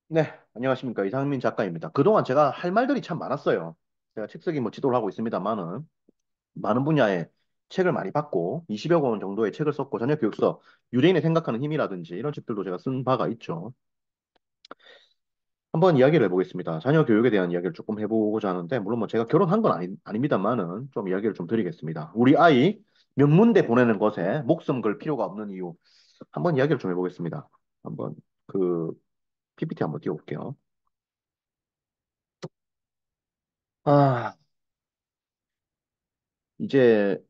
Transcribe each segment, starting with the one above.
네, 안녕하십니까. 이상민 작가입니다. 그동안 제가 할 말들이 참 많았어요. 제가 책 쓰기 뭐 지도를 하고 있습니다만은, 많은 분야의 책을 많이 받고, 20여 권 정도의 책을 썼고, 자녀교육서, 유대인의 생각하는 힘이라든지, 이런 책들도 제가 쓴 바가 있죠. 한번 이야기를 해보겠습니다. 자녀 교육에 대한 이야기를 조금 해보고자 하는데, 물론 뭐 제가 결혼한 건 아닙니다만은, 좀 이야기를 좀 드리겠습니다. 우리 아이 명문대 보내는 것에 목숨 걸 필요가 없는 이유, 한번 이야기를 좀 해보겠습니다. 한번 그 PPT 한번 띄워볼게요. 아, 이제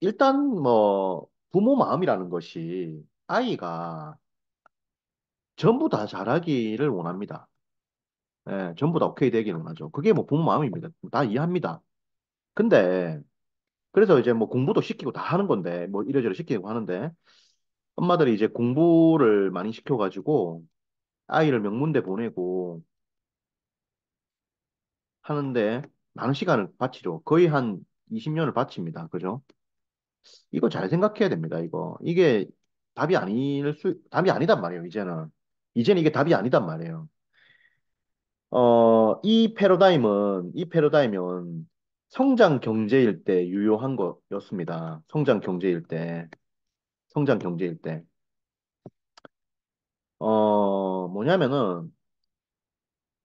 일단 뭐 부모 마음이라는 것이 아이가 전부 다 잘하기를 원합니다. 예, 전부 다 오케이 되기를 원하죠. 그게 뭐 부모 마음입니다. 다 이해합니다. 근데 그래서 이제 뭐 공부도 시키고 다 하는 건데 뭐 이래저래 시키고 하는데 엄마들이 이제 공부를 많이 시켜가지고 아이를 명문대 보내고 하는데 많은 시간을 바치죠. 거의 한 20년을 바칩니다. 그죠? 이거 잘 생각해야 됩니다. 이게 답이 아니단 말이에요. 이제는 이게 답이 아니단 말이에요. 이 패러다임은 성장 경제일 때 유효한 거였습니다. 성장 경제일 때. 뭐냐면은,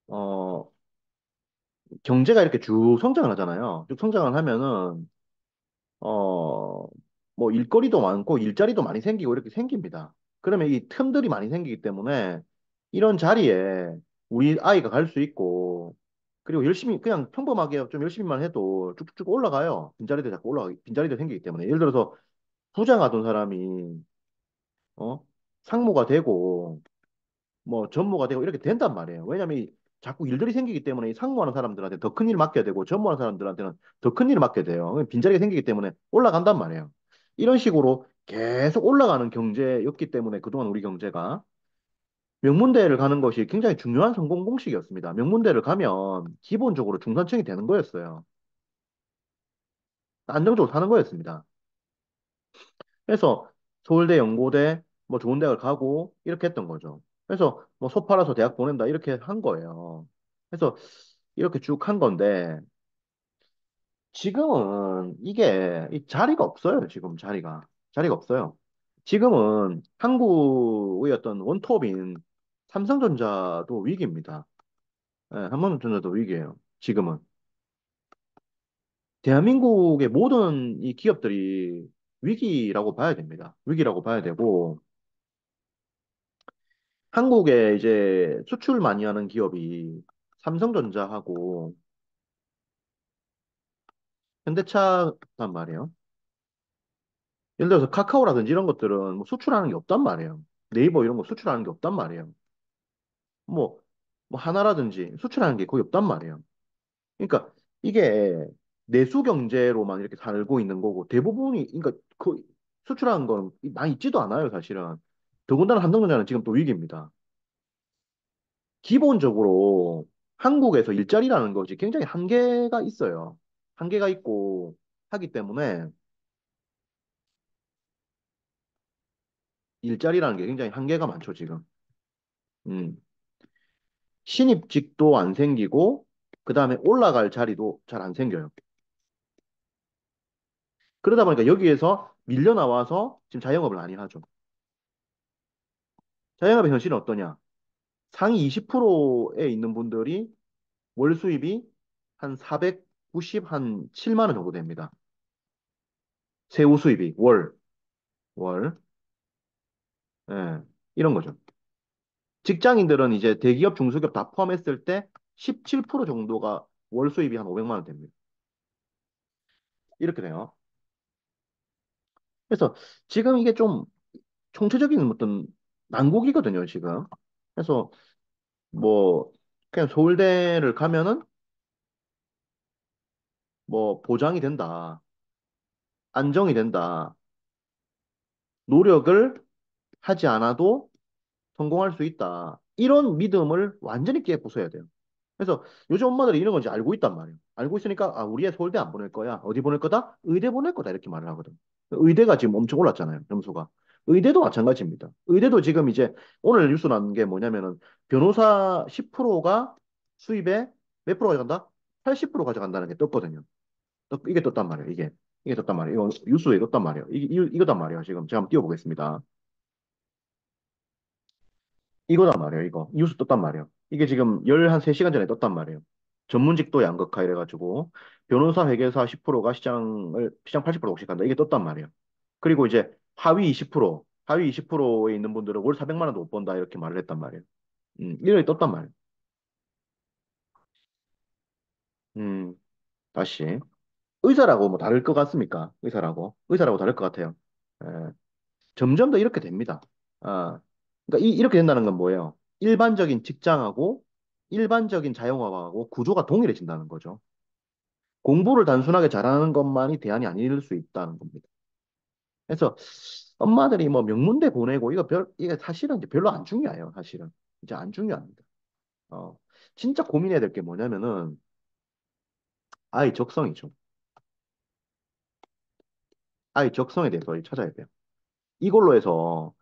어, 경제가 이렇게 쭉 성장을 하잖아요. 쭉 성장을 하면은, 어, 뭐 일거리도 많고 일자리도 많이 생기고 이렇게 생깁니다. 그러면 이 틈들이 많이 생기기 때문에 이런 자리에 우리 아이가 갈 수 있고 그리고 열심히 그냥 평범하게 좀 열심히만 해도 쭉쭉쭉 올라가요. 빈자리도 생기기 때문에 예를 들어서 부장하던 사람이 어 상무가 되고 뭐 전무가 되고 이렇게 된단 말이에요. 왜냐하면 자꾸 일들이 생기기 때문에 이 상무하는 사람들한테 더 큰 일을 맡겨야 되고 전무하는 사람들한테는 더 큰 일을 맡겨야 돼요. 빈자리가 생기기 때문에 올라간단 말이에요. 이런 식으로 계속 올라가는 경제였기 때문에 그동안 우리 경제가 명문대를 가는 것이 굉장히 중요한 성공 공식이었습니다. 명문대를 가면 기본적으로 중산층이 되는 거였어요. 안정적으로 사는 거였습니다. 그래서 서울대, 연고대, 뭐 좋은 대학을 가고 이렇게 했던 거죠. 그래서 뭐 소 팔아서 대학 보낸다 이렇게 한 거예요. 그래서 이렇게 쭉 한 건데 지금은 이게 이 자리가 없어요. 자리가 없어요. 지금은 한국의 어떤 원톱인 삼성전자도 위기입니다. 삼성전자도 위기예요. 지금은 대한민국의 모든 이 기업들이 위기라고 봐야 됩니다. 위기라고 봐야 되고 한국에 이제 수출 많이 하는 기업이 삼성전자하고 현대차단 말이에요. 예를 들어서 카카오라든지 이런 것들은 뭐 수출하는 게 없단 말이에요. 네이버 이런 거 수출하는 게 없단 말이에요. 뭐, 뭐 하나라든지 수출하는 게 거의 없단 말이에요. 그러니까 이게 내수 경제로만 이렇게 살고 있는 거고 대부분이 그러니까 그 수출하는 건 많이 있지도 않아요, 사실은. 더군다나 삼성전자는 지금 또 위기입니다. 기본적으로 한국에서 일자리라는 것이 굉장히 한계가 있어요. 한계가 있고 하기 때문에 일자리라는 게 굉장히 한계가 많죠, 지금. 음. 신입직도 안 생기고, 그 다음에 올라갈 자리도 잘 안 생겨요. 그러다 보니까 여기에서 밀려 나와서 지금 자영업을 많이 하죠. 자영업의 현실은 어떠냐? 상위 20%에 있는 분들이 월 수입이 한 490, 한 7만 원 정도 됩니다. 세후 수입이 월. 예, 이런 거죠. 직장인들은 이제 대기업, 중소기업 다 포함했을 때 17% 정도가 월 수입이 한 500만 원 됩니다. 이렇게 돼요. 그래서 지금 이게 좀 총체적인 어떤 난국이거든요, 지금. 그래서 뭐 그냥 서울대를 가면은 뭐 보장이 된다, 안정이 된다, 노력을 하지 않아도 성공할 수 있다. 이런 믿음을 완전히 깨부숴야 돼요. 그래서 요즘 엄마들이 이런 건지 알고 있단 말이에요. 알고 있으니까 아, 우리 애 서울대 안 보낼 거야. 어디 보낼 거다? 의대 보낼 거다. 이렇게 말을 하거든. 의대가 지금 엄청 올랐잖아요. 점수가. 의대도 마찬가지입니다. 의대도 지금 이제 오늘 뉴스 나온 게 뭐냐면은 변호사 10%가 수입에 몇 프로 가져간다? 80% 가져간다는 게 떴거든요. 이게 떴단 말이에요. 이게 떴단 말이에요. 이거 뉴스에 떴단 말이에요. 이거단 말이에요. 지금 제가 한번 띄워보겠습니다. 이거단 말이에요. 이거 뉴스 떴단 말이에요. 이게 지금 열 한 3시간 전에 떴단 말이에요. 전문직도 양극화 이래가지고 변호사 회계사 10%가 시장 80% 독식한다. 이게 떴단 말이에요. 그리고 이제 하위 20%에 있는 분들은 월 400만 원도 못 번다 이렇게 말을 했단 말이에요. 이렇게 떴단 말이에요. 음, 다시 의사라고 뭐 다를 것 같습니까? 의사라고 다를 것 같아요. 예, 점점 더 이렇게 됩니다. 아, 그러니까 이렇게 된다는 건 뭐예요? 일반적인 직장하고 일반적인 자영업하고 구조가 동일해진다는 거죠. 공부를 단순하게 잘하는 것만이 대안이 아닐 수 있다는 겁니다. 그래서 엄마들이 뭐 명문대 보내고 이게 사실은 이제 별로 안 중요해요. 사실은 이제 안 중요합니다. 어, 진짜 고민해야 될 게 뭐냐면은 아이 적성이죠. 아이 적성에 대해서 찾아야 돼요. 이걸로 해서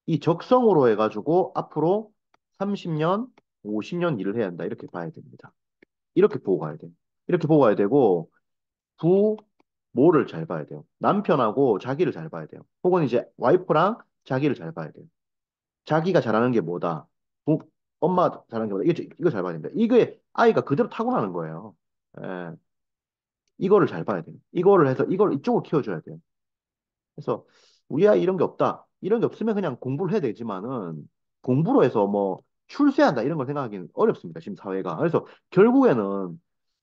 이 적성으로 해가지고 앞으로 30년, 50년 일을 해야 한다. 이렇게 봐야 됩니다. 이렇게 보고 가야 돼요. 이렇게 보고 가야 되고 부모를 잘 봐야 돼요. 남편하고 자기를 잘 봐야 돼요. 혹은 이제 와이프랑 자기를 잘 봐야 돼요. 자기가 잘하는 게 뭐다. 부, 엄마가 잘하는 게 뭐다. 이거 잘 봐야 됩니다. 이게 아이가 그대로 타고나는 거예요. 예, 이거를 잘 봐야 돼요. 이거를 해서 이걸 이쪽으로 키워줘야 돼요. 그래서 우리 아이 이런 게 없다. 이런 게 없으면 그냥 공부를 해야 되지만은 공부로 해서 뭐 출세한다 이런 걸 생각하기는 어렵습니다. 지금 사회가. 그래서 결국에는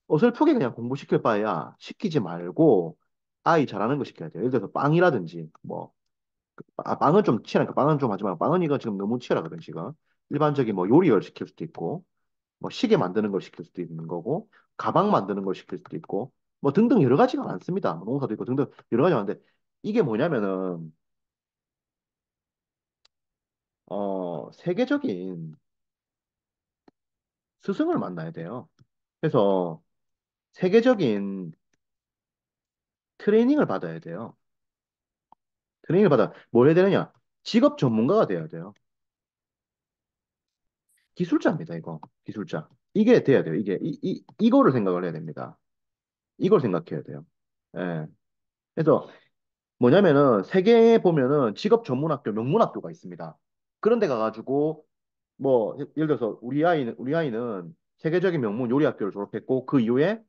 어설프게 그냥 공부시킬 바에야 시키지 말고 아이 잘하는 거 시켜야 돼요. 예를 들어서 빵이라든지 뭐 빵은 좀 치열하니까 빵은 좀 하지 말고 빵은 이거 지금 너무 치열하거든 지금. 일반적인 뭐 요리를 시킬 수도 있고 뭐 시계 만드는 걸 시킬 수도 있는 거고 가방 만드는 걸 시킬 수도 있고 뭐 등등 여러 가지가 많습니다. 뭐 농사도 있고 등등 여러 가지 많은데 이게 뭐냐면은 세계적인 스승을 만나야 돼요. 그래서 세계적인 트레이닝을 받아야 돼요. 트레이닝을 받아 뭘 해야 되느냐? 직업 전문가가 돼야 돼요. 기술자입니다, 이거. 기술자. 이게 돼야 돼요. 이거를 생각을 해야 됩니다. 이걸 생각해야 돼요. 예. 그래서 뭐냐면은 세계에 보면은 직업 전문학교, 명문학교가 있습니다. 그런 데 가가지고 뭐 예를 들어서 우리 아이는 세계적인 명문 요리학교를 졸업했고 그 이후에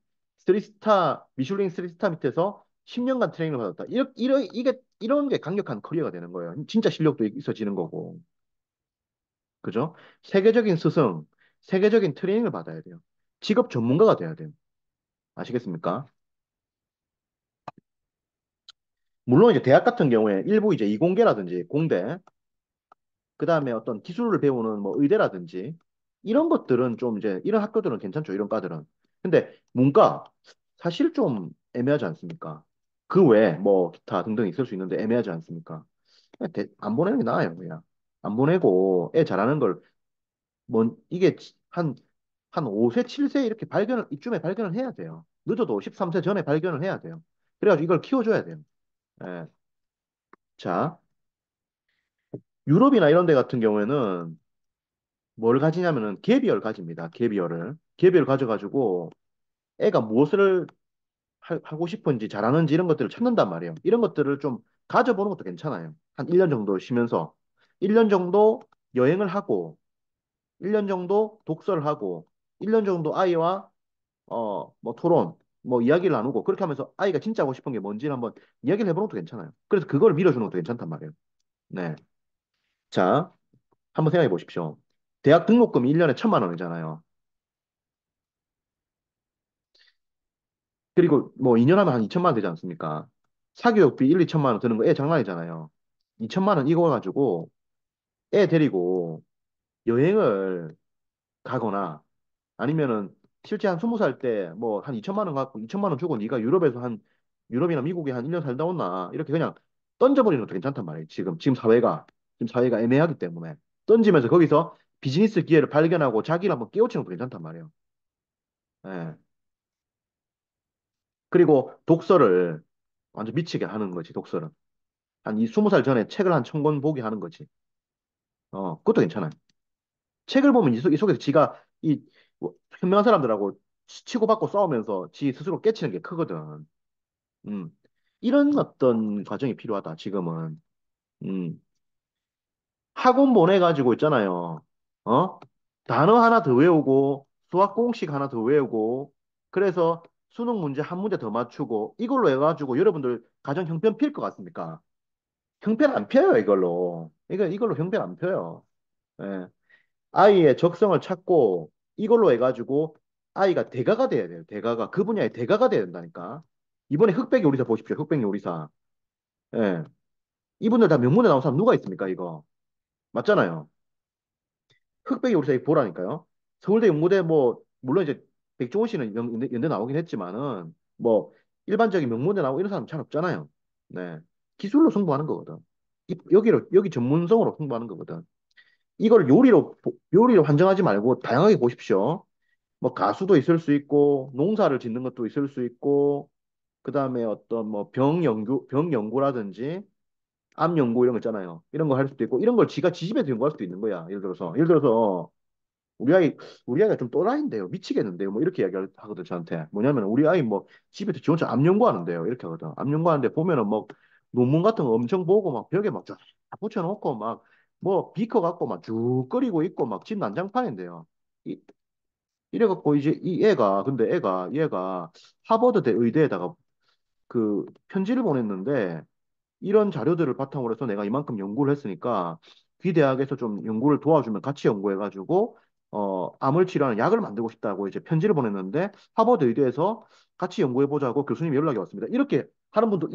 미슐랭 3스타 밑에서 10년간 트레이닝을 받았다. 이런 게 강력한 커리어가 되는 거예요. 진짜 실력도 있어지는 거고. 그죠? 세계적인 스승, 세계적인 트레이닝을 받아야 돼요. 직업 전문가가 돼야 돼요. 아시겠습니까? 물론 이제 대학 같은 경우에 일부 이제 이공계라든지 공대, 그 다음에 어떤 기술을 배우는 뭐 의대라든지 이런 것들은 좀 이제 이런 학교들은 괜찮죠. 이런 과들은. 근데 문과 사실 좀 애매하지 않습니까? 그 외에 뭐 기타 등등 있을 수 있는데 애매하지 않습니까? 그냥 안 보내는 게 나아요, 그냥. 안 보내고 애 잘하는 걸 이게 한 5세, 7세 이렇게 이쯤에 발견을 해야 돼요. 늦어도 13세 전에 발견을 해야 돼요. 그래가지고 이걸 키워줘야 돼요. 예. 자, 유럽이나 이런 데 같은 경우에는 뭘 가지냐면은 갭이어를 가집니다. 갭이어를. 갭이어를 가져가지고 애가 무엇을 하고 싶은지 잘하는지 이런 것들을 찾는단 말이에요. 이런 것들을 좀 가져보는 것도 괜찮아요. 한 1년 정도 쉬면서 1년 정도 여행을 하고 1년 정도 독서를 하고 1년 정도 아이와 뭐 토론, 뭐 이야기를 나누고 그렇게 하면서 아이가 진짜 하고 싶은 게 뭔지를 한번 이야기를 해보는 것도 괜찮아요. 그래서 그걸 밀어주는 것도 괜찮단 말이에요. 네. 자, 한번 생각해 보십시오. 대학 등록금이 1년에 1,000만 원이잖아요. 그리고 뭐 2년 하면 한 2천만 원 되지 않습니까? 사교육비 1, 2천만 원 드는 거 애 장난이잖아요. 2천만 원 이거 가지고 애 데리고 여행을 가거나 아니면은 실제 한 20살 때 뭐 한 2천만 원 갖고 2천만 원 주고 네가 유럽이나 미국에 한 1년 살다 온나 이렇게 그냥 던져버리는 것도 괜찮단 말이에요. 지금 사회가 애매하기 때문에 던지면서 거기서 비즈니스 기회를 발견하고 자기를 한번 깨우치는 것도 괜찮단 말이에요. 예. 그리고 독서를 완전 미치게 하는 거지, 독서를. 한 20살 전에 책을 한 1000권 보기 하는 거지. 그것도 괜찮아요. 책을 보면 이 속에서 지가 뭐, 현명한 사람들하고 치고받고 싸우면서 지 스스로 깨치는 게 크거든. 음. 이런 어떤 과정이 필요하다, 지금은. 음. 학원 보내가지고 있잖아요. 어? 단어 하나 더 외우고, 수학 공식 하나 더 외우고, 그래서 수능 문제 한 문제 더 맞추고, 이걸로 해가지고 여러분들 가정 형편 필 것 같습니까? 형편 안 펴요, 이걸로. 이걸로 형편 안 펴요. 예. 아이의 적성을 찾고, 이걸로 해가지고, 아이가 대가가 돼야 돼요, 대가가. 그 분야의 대가가 돼야 된다니까. 이번에 흑백 요리사 보십시오, 흑백 요리사. 예. 이분들 다 명문대 나온 사람 누가 있습니까, 이거? 맞잖아요. 흑백 요리사 보라니까요. 서울대 연고대 뭐 물론 이제 백종원 씨는 연대 나오긴 했지만은 뭐 일반적인 명문대 나오고 이런 사람 잘 없잖아요. 네. 기술로 승부하는 거거든. 여기 전문성으로 승부하는 거거든. 이걸 요리로 한정하지 말고 다양하게 보십시오. 뭐 가수도 있을 수 있고 농사를 짓는 것도 있을 수 있고 그다음에 어떤 뭐 병 연구라든지 암 연구 이런 거 있잖아요. 이런 거 할 수도 있고 이런 걸 지가 지집에서 연구할 수도 있는 거야. 예를 들어서 우리 아이, 우리 아이가 좀 또라이인데요. 미치겠는데요. 뭐 이렇게 이야기하거든, 저한테. 뭐냐면 우리 아이 뭐 집에서 지 혼자 암 연구하는데요. 이렇게 하거든. 암 연구하는데 보면은 뭐 논문 같은 거 엄청 보고 막 벽에 막 쫙 붙여놓고 막 뭐 비커 갖고 막 쭉 끓이고 있고 막 집 난장판인데요. 이, 이래갖고 이제 근데 얘가 하버드 의대에다가 그 편지를 보냈는데 이런 자료들을 바탕으로 해서 내가 이만큼 연구를 했으니까 귀 대학에서 좀 연구를 도와주면 같이 연구해가지고 암을 치료하는 약을 만들고 싶다고 이제 편지를 보냈는데 하버드 의대에서 같이 연구해보자고 교수님이 연락이 왔습니다. 이렇게 하는 분도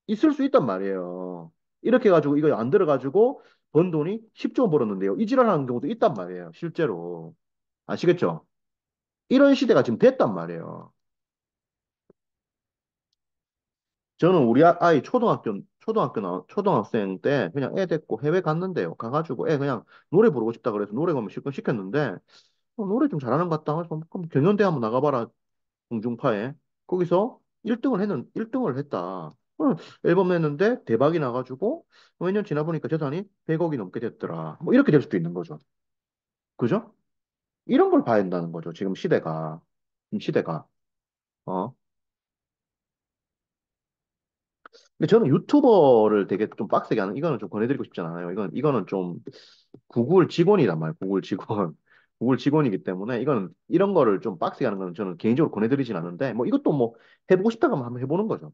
있을 수 있단 말이에요. 이렇게 해가지고 이거 안 들어가지고 번 돈이 10조 원 벌었는데요. 이 질환하는 경우도 있단 말이에요. 실제로. 아시겠죠? 이런 시대가 지금 됐단 말이에요. 저는 우리 아이 초등학생 때 그냥 애 데리고 해외 갔는데요. 가가지고 애 그냥 노래 부르고 싶다 그래서 노래 공연 실컷 시켰는데 노래 좀 잘하는 것 같다. 그래서 그럼 경연대 한번 나가봐라. 공중파에. 거기서 1등을 했다. 앨범 냈는데 대박이 나가지고 몇 년 지나 보니까 재산이 100억이 넘게 됐더라. 뭐 이렇게 될 수도 있는 거죠. 그죠? 이런 걸 봐야 한다는 거죠. 지금 시대가. 어. 근데 저는 유튜버를 되게 좀 빡세게 하는, 이거는 좀 권해드리고 싶지 않아요. 이거는 좀 구글 직원이란 말이에요. 구글 직원. 구글 직원이기 때문에 이거는 이런 거를 좀 빡세게 하는 거는 저는 개인적으로 권해드리진 않는데 뭐 이것도 뭐 해보고 싶다고 하면 한번 해보는 거죠.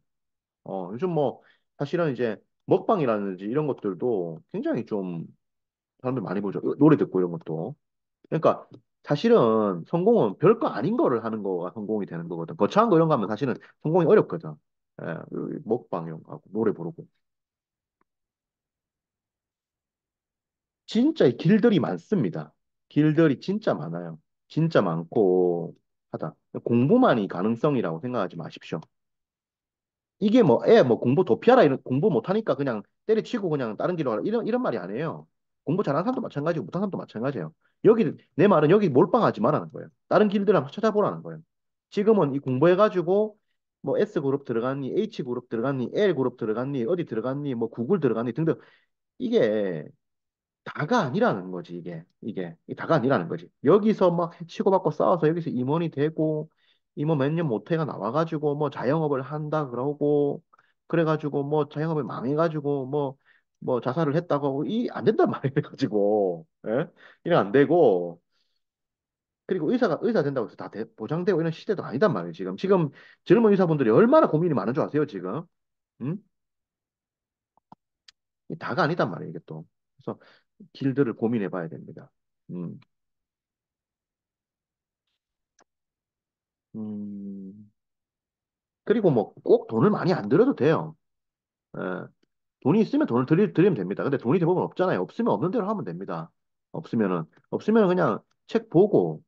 요즘 뭐 사실은 이제 먹방이라든지 이런 것들도 굉장히 좀 사람들 많이 보죠. 노래 듣고 이런 것도. 그러니까 사실은 성공은 별거 아닌 거를 하는 거가 성공이 되는 거거든. 거창한 거 이런 거 하면 사실은 성공이 어렵거든. 예, 먹방 이런 거 하고 노래 부르고. 진짜 이 길들이 많습니다. 길들이 진짜 많아요. 진짜 많고 하다. 공부만이 가능성이라고 생각하지 마십시오. 이게 뭐, 뭐 공부 도피하라, 공부 못하니까 그냥 때려치고 그냥 다른 길로 가라. 이런 말이 아니에요. 공부 잘하는 사람도 마찬가지고 못하는 사람도 마찬가지예요. 내 말은 여기 몰빵하지 말라는 거예요. 다른 길들을 한번 찾아보라는 거예요. 지금은 이 공부해가지고 뭐 S그룹 들어갔니, H그룹 들어갔니, L그룹 들어갔니, 어디 들어갔니, 뭐 구글 들어갔니 등등. 이게 다가 아니라는 거지, 이게 다가 아니라는 거지. 여기서 막 치고받고 싸워서 여기서 임원이 되고, 임원 몇 년 못해가 나와가지고, 뭐 자영업을 한다 그러고, 그래가지고, 뭐 자영업을 망해가지고, 뭐 자살을 했다고 하고, 안 된단 말이에요, 가지고. 예? 이래 안 되고, 그리고 의사 된다고 해서 다 보장되고 이런 시대도 아니단 말이에요, 지금. 지금 젊은 의사분들이 얼마나 고민이 많은 줄 아세요, 지금? 음? 이 다가 아니단 말이에요, 이게 또. 그래서 길들을 고민해 봐야 됩니다. 음. 음, 그리고 뭐 꼭 돈을 많이 안 들여도 돼요. 예, 돈이 있으면 돈을 드리면 됩니다. 근데 돈이 대부분 없잖아요. 없으면 없는 대로 하면 됩니다. 없으면은 그냥 책 보고,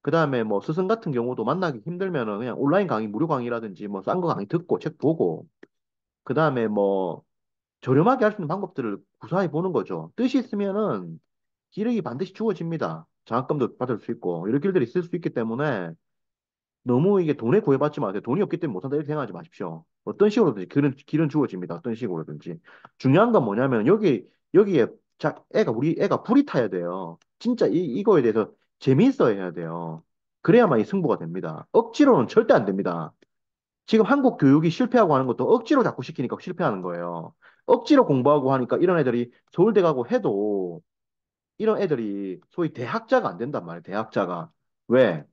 그 다음에 뭐 스승 같은 경우도 만나기 힘들면은 그냥 온라인 강의, 무료 강의라든지 뭐 싼 거 강의 듣고 책 보고, 그 다음에 뭐 저렴하게 할 수 있는 방법들을 구사해 보는 거죠. 뜻이 있으면은 기력이 반드시 주어집니다. 장학금도 받을 수 있고, 이런 길들이 있을 수 있기 때문에 너무 이게 돈에 구애받지 마세요. 돈이 없기 때문에 못한다 이렇게 생각하지 마십시오. 어떤 식으로든지 길은 주어집니다. 어떤 식으로든지. 중요한 건 뭐냐면 여기에 우리 애가 불이 타야 돼요. 진짜 이거에 대해서 재미있어 해야 돼요. 그래야만 이 승부가 됩니다. 억지로는 절대 안 됩니다. 지금 한국 교육이 실패하고 하는 것도 억지로 자꾸 시키니까 실패하는 거예요. 억지로 공부하고 하니까 이런 애들이 서울대 가고 해도 이런 애들이 소위 대학자가 안 된단 말이에요. 대학자가. 왜?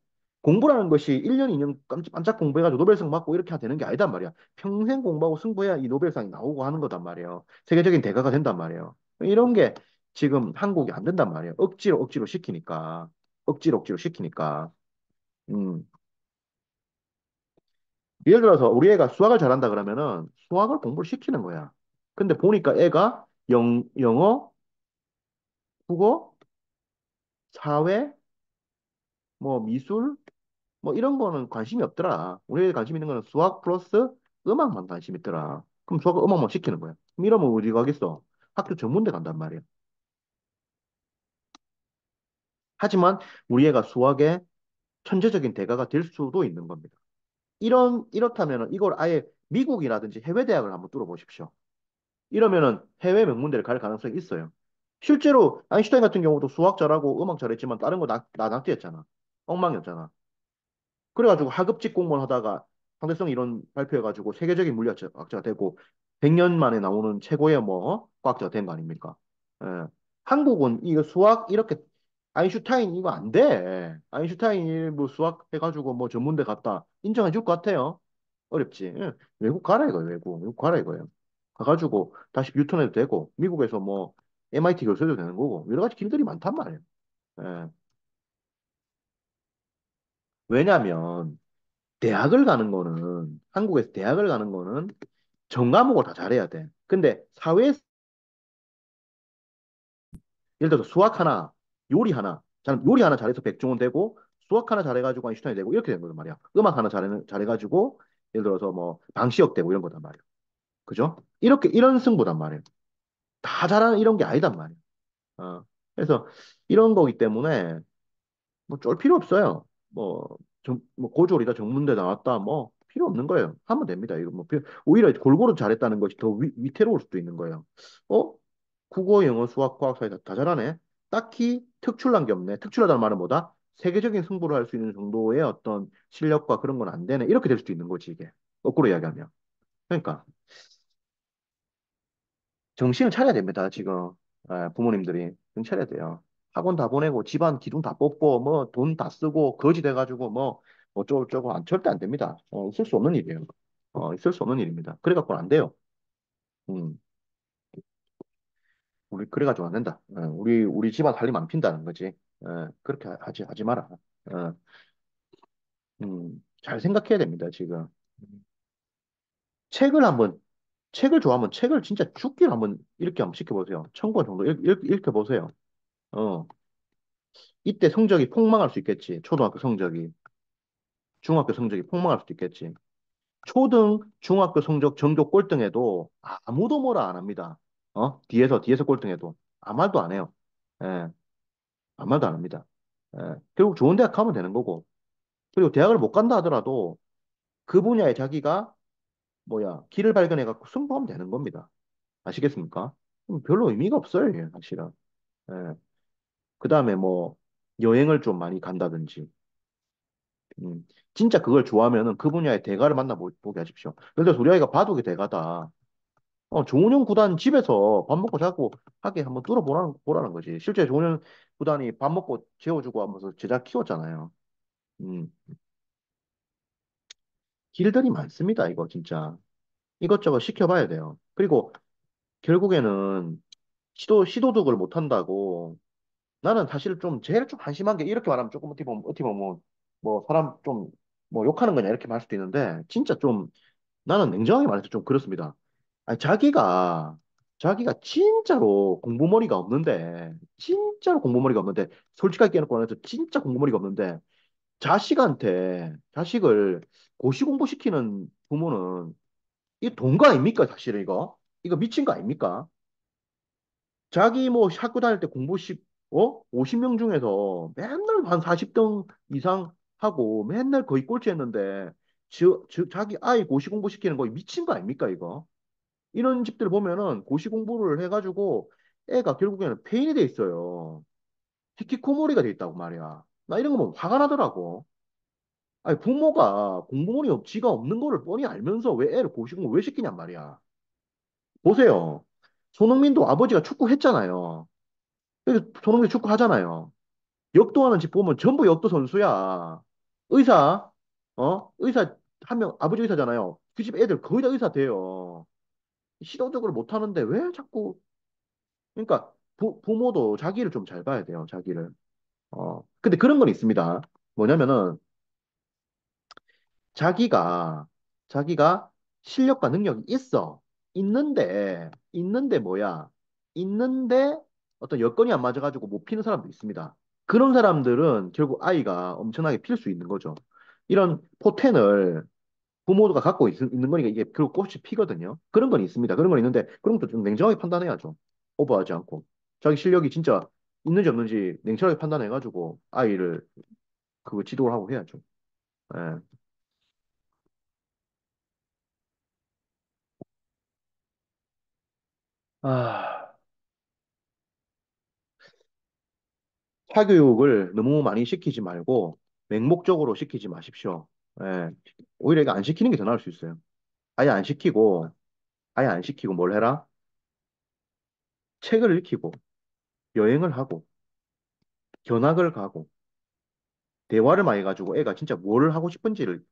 공부라는 것이 1년, 2년 깜짝 공부해가지고 노벨상 받고 이렇게 되는 게 아니단 말이야. 평생 공부하고 승부해야 이 노벨상이 나오고 하는 거단 말이에요. 세계적인 대가가 된단 말이에요. 이런 게 지금 한국이 안 된단 말이에요. 억지로 시키니까. 억지로 시키니까. 음. 예를 들어서 우리 애가 수학을 잘한다 그러면은 수학을 공부를 시키는 거야. 근데 보니까 애가 영어, 국어, 사회, 뭐 미술, 뭐 이런 거는 관심이 없더라. 우리 애들 관심 있는 거는 수학 플러스 음악만 관심 있더라. 그럼 수학, 음악만 시키는 거야. 그럼 이러면 어디 가겠어? 학교 전문대 간단 말이야. 하지만 우리 애가 수학의 천재적인 대가가 될 수도 있는 겁니다. 이렇다면 이걸 아예 미국이라든지 해외 대학을 한번 뚫어보십시오. 이러면은 해외 명문대를 갈 가능성이 있어요. 실제로 아인슈타인 같은 경우도 수학 잘하고 음악 잘했지만 다른 거 낙제했잖아. 엉망이었잖아. 그래가지고 하급직 공무원 하다가 상대성 이론 발표해가지고 세계적인 물리학자가 되고 100년 만에 나오는 최고의 뭐 과학자가 된 거 아닙니까? 예. 한국은 이거 수학 이렇게 아인슈타인 이거 안 돼. 아인슈타인 뭐 수학 해가지고 뭐 전문대 갔다 인정해 줄 것 같아요. 어렵지. 예. 외국 가라 이거예요. 외국 가라 이거예요. 가가지고 다시 유턴해도 되고 미국에서 뭐 MIT 교수도 되는 거고 여러 가지 길들이 많단 말이에요. 예. 왜냐하면 대학을 가는 거는 한국에서 대학을 가는 거는 전 과목을 다 잘해야 돼. 근데 사회 예를 들어서 수학 하나, 요리 하나, 요리 하나 잘해서 백종원 되고 수학 하나 잘해가지고 아인슈타인이 되고 이렇게 된 거단 말이야. 음악 하나 잘해가지고 예를 들어서 뭐 방시혁 되고 이런 거단 말이야. 그죠? 이렇게 이런 승부단 말이에요. 다 잘하는 이런 게 아니단 말이야. 어. 그래서 이런 거기 때문에 뭐 쫄 필요 없어요. 뭐 고졸이다 정문대 나왔다 뭐 필요 없는 거예요. 하면 됩니다. 이거 뭐 오히려 골고루 잘했다는 것이 더 위태로울 수도 있는 거예요. 어? 국어, 영어, 수학, 과학, 사회 다 잘하네. 딱히 특출난 게 없네. 특출나다는 말은 뭐다? 세계적인 승부를 할 수 있는 정도의 어떤 실력과 그런 건 안 되네. 이렇게 될 수도 있는 거지 이게. 거꾸로 이야기하면. 그러니까 정신을 차려야 됩니다. 지금 부모님들이 정신 차려야 돼요. 학원 다 보내고 집안 기둥 다 뽑고 뭐 돈 다 쓰고 거지 돼가지고 뭐 어쩌고저쩌고 절대 안 됩니다. 있을 수 없는 일이에요. 있을 수 없는 일입니다. 그래갖고는 안 돼요. 음, 우리 그래가지고 안 된다. 우리 집안 살림 안 핀다는 거지. 그렇게 하지 마라. 어, 잘 생각해야 됩니다. 지금 책을 한번 책을 좋아하면 책을 진짜 죽기를 한번 이렇게 한번 시켜보세요. 1,000권 정도 읽혀보세요. 어. 이때 성적이 폭망할 수 있겠지. 초등학교 성적이. 중학교 성적이 폭망할 수도 있겠지. 초등, 중학교 성적 전교 꼴등해도 아무도 뭐라 안 합니다. 뒤에서 꼴등해도 아무 말도 안 해요. 예, 아무 말도 안 합니다. 결국 좋은 대학 가면 되는 거고. 그리고 대학을 못 간다 하더라도 그 분야에 자기가 길을 발견해 갖고 승부하면 되는 겁니다. 아시겠습니까? 별로 의미가 없어요, 이게 사실은. 예. 그 다음에 뭐 여행을 좀 많이 간다든지. 진짜 그걸 좋아하면은 그 분야의 대가를 만나보게 하십시오. 예를 들어서 우리 아이가 바둑의 대가다. 조은현 구단 집에서 밥 먹고 자고 하게 한번 보라는 거지. 실제 조은현 구단이 밥 먹고 재워주고 하면서 제자 키웠잖아요. 음, 길들이 많습니다, 이거 진짜. 이것저것 시켜봐야 돼요. 그리고 결국에는 시도덕을 못한다고 나는 사실 좀 제일 좀 한심한 게 이렇게 말하면 조금 어떻게 보면 뭐 사람 좀 뭐 욕하는 거냐 이렇게 말 수도 있는데 진짜 좀 나는 냉정하게 말해서 좀 그렇습니다. 아니, 자기가 진짜로 공부머리가 없는데, 진짜로 공부머리가 없는데, 솔직하게 깨놓고 말해서 진짜 공부머리가 없는데, 자식을 고시 공부시키는 부모는, 이 동거 아닙니까, 사실은 이거? 이거 미친 거 아닙니까? 자기 뭐 학교 다닐 때 50명 중에서 맨날 한 40등 이상 하고 맨날 거의 꼴찌 했는데, 자기 아이 고시공부 시키는 거 미친 거 아닙니까, 이거? 이런 집들 보면은 고시공부를 해가지고 애가 결국에는 폐인이 돼 있어요. 히키코모리가 돼 있다고 말이야. 나 이런 거 보면 화가 나더라고. 아니, 부모가 공부물이 지가 없는 거를 뻔히 알면서 왜 애를 고시공부 왜 시키냔 말이야. 보세요. 손흥민도 아버지가 축구 했잖아요. 그래서 손흥민 축구 하잖아요. 역도하는 집 보면 전부 역도 선수야. 의사, 의사, 한 명, 아버지 의사잖아요. 그 집 애들 거의 다 의사 돼요. 시도적으로 못 하는데 왜 자꾸, 그러니까 부모도 자기를 좀 잘 봐야 돼요, 자기를. 근데 그런 건 있습니다. 뭐냐면은, 자기가, 자기가 실력과 능력이 있어. 있는데 뭐야? 있는데 어떤 여건이 안 맞아가지고 못 피는 사람도 있습니다. 그런 사람들은 결국 아이가 엄청나게 필 수 있는 거죠. 이런 포텐을 부모가 갖고 있는 거니까 이게 결국 꽃이 피거든요. 그런 건 있습니다. 그런 건 있는데 그런 것도 좀 냉정하게 판단해야죠. 오버하지 않고. 자기 실력이 진짜 있는지 없는지 냉철하게 판단해가지고 아이를 그거 지도를 하고 해야죠. 예. 아, 사교육을 너무 많이 시키지 말고 맹목적으로 시키지 마십시오. 예. 오히려 이거 안 시키는 게 더 나을 수 있어요. 아예 안 시키고, 아예 안 시키고 뭘 해라? 책을 읽히고, 여행을 하고, 견학을 가고, 대화를 많이 해가지고 애가 진짜 뭘 하고 싶은지를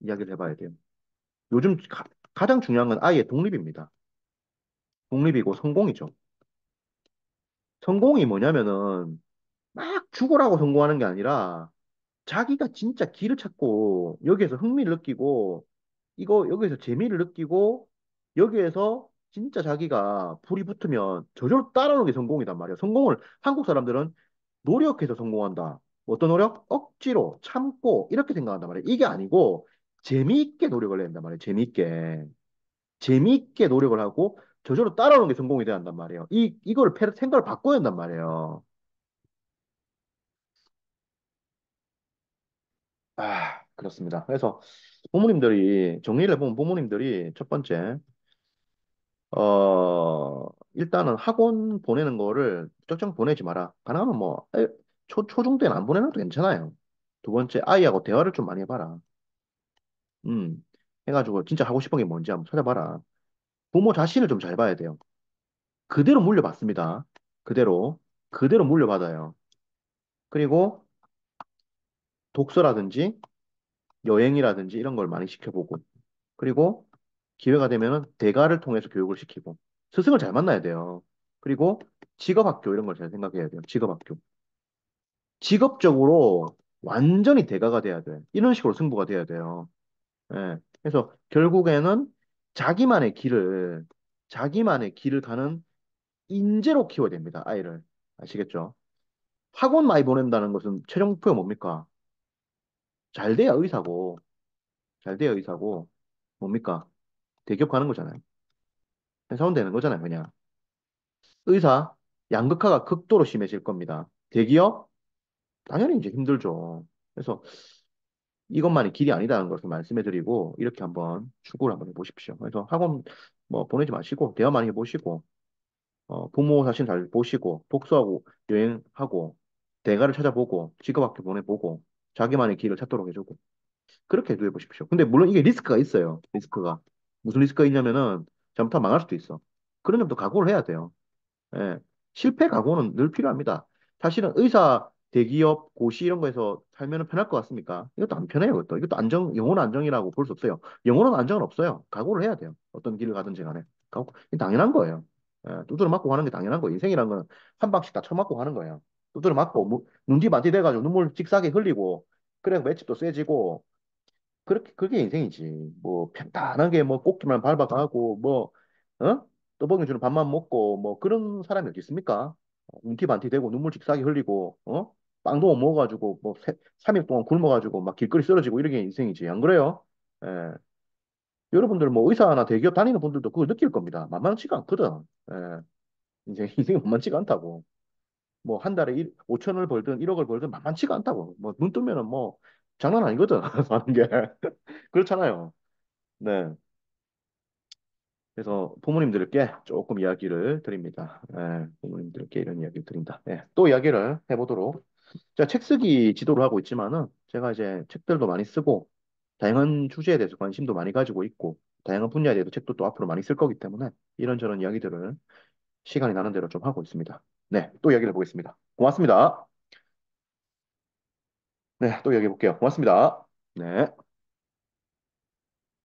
이야기를 해봐야 돼요. 요즘 가장 중요한 건 아이의 독립입니다. 독립이고 성공이죠. 성공이 뭐냐면은 막 죽으라고 성공하는 게 아니라 자기가 진짜 길을 찾고 여기에서 흥미를 느끼고 이거 여기에서 재미를 느끼고 여기에서 진짜 자기가 불이 붙으면 저절로 따라오는 게 성공이단 말이야. 성공을 한국 사람들은 노력해서 성공한다. 어떤 노력? 억지로 참고 이렇게 생각한단 말이야. 이게 아니고 재미있게 노력을 해야 된단 말이야. 재미있게 노력을 하고 저절로 따라오는 게 성공이 돼야 한단 말이에요. 이걸 생각을 바꿔야 한단 말이에요. 그렇습니다. 그래서 부모님들이 정리를 해보면 부모님들이 첫 번째 일단은 학원 보내는 거를 무작정 보내지 마라. 가능하면 뭐, 초중 때는 안 보내놔도 괜찮아요. 두 번째, 아이하고 대화를 좀 많이 해봐라. 음, 해가지고 진짜 하고 싶은 게 뭔지 한번 찾아봐라. 부모 자신을 좀 잘 봐야 돼요. 그대로 물려받습니다. 그대로. 그대로 물려받아요. 그리고 독서라든지 여행이라든지 이런 걸 많이 시켜보고. 그리고 기회가 되면은 대가를 통해서 교육을 시키고. 스승을 잘 만나야 돼요. 그리고 직업학교 이런 걸 잘 생각해야 돼요. 직업학교. 직업적으로 완전히 대가가 돼야 돼. 이런 식으로 승부가 돼야 돼요. 예. 그래서 결국에는 자기만의 길을, 자기만의 길을 가는 인재로 키워야 됩니다. 아이를. 아시겠죠? 학원 많이 보낸다는 것은 최종 목표가 뭡니까? 잘 돼야 의사고, 잘 돼야 의사고, 뭡니까? 대기업 가는 거잖아요. 회사원 되는 거잖아요, 그냥. 의사, 양극화가 극도로 심해질 겁니다. 대기업, 당연히 이제 힘들죠. 그래서 이것만이 길이 아니다는 것을 말씀해 드리고, 이렇게 한번 추구를 한번 해보십시오. 그래서 학원 뭐 보내지 마시고, 대화 많이 해보시고, 부모 자신 잘 보시고, 독서하고, 여행하고, 대가를 찾아보고, 직업학교 보내보고, 자기만의 길을 찾도록 해주고, 그렇게 해도 해보십시오. 근데 물론 이게 리스크가 있어요. 리스크가. 무슨 리스크가 있냐면은, 잘못하면 망할 수도 있어. 그런 점도 각오를 해야 돼요. 예. 실패 각오는 늘 필요합니다. 사실은 의사, 대기업, 고시 이런 거에서 살면 편할 것 같습니까? 이것도 안 편해요, 이것도. 이것도 영혼의 안정이라고 볼 수 없어요. 영혼은 안정은 없어요. 각오를 해야 돼요. 어떤 길을 가든지 간에. 이게 당연한 거예요. 예, 두드려 맞고 가는 게 당연한 거예요. 인생이라는 거는 한 방씩 다 쳐맞고 가는 거예요. 두드려 맞고, 눈뒤 반티 돼가지고 눈물 직사게 흘리고, 그래, 맷집도 세지고, 그게 인생이지. 뭐, 편안하게 뭐, 꽃기만 밟아가고, 뭐, 어? 떠먹여 주는 밥만 먹고, 뭐, 그런 사람이 어디 있습니까? 운티 반티 되고, 눈물 직사게 흘리고, 빵도 못 먹어가지고, 뭐, 3일 동안 굶어가지고, 막 길거리 쓰러지고, 이런 게 인생이지. 안 그래요? 예. 여러분들 뭐, 의사나 대기업 다니는 분들도 그걸 느낄 겁니다. 만만치가 않거든. 예. 인생이 만만치가 않다고. 뭐, 한 달에 5천을 벌든 1억을 벌든 만만치가 않다고. 뭐, 눈 뜨면은 뭐, 장난 아니거든. 사는 게. 그렇잖아요. 네. 그래서 부모님들께 조금 이야기를 드립니다. 부모님들께 이런 이야기를 드린다. 또 이야기를 해보도록. 제가 책 쓰기 지도를 하고 있지만은 제가 이제 책들도 많이 쓰고 다양한 주제에 대해서 관심도 많이 가지고 있고 다양한 분야에 대해서 책도 또 앞으로 많이 쓸 거기 때문에 이런저런 이야기들을 시간이 나는 대로 좀 하고 있습니다. 네, 또 이야기를 해보겠습니다. 고맙습니다. 네, 또 이야기해 볼게요. 고맙습니다. 네.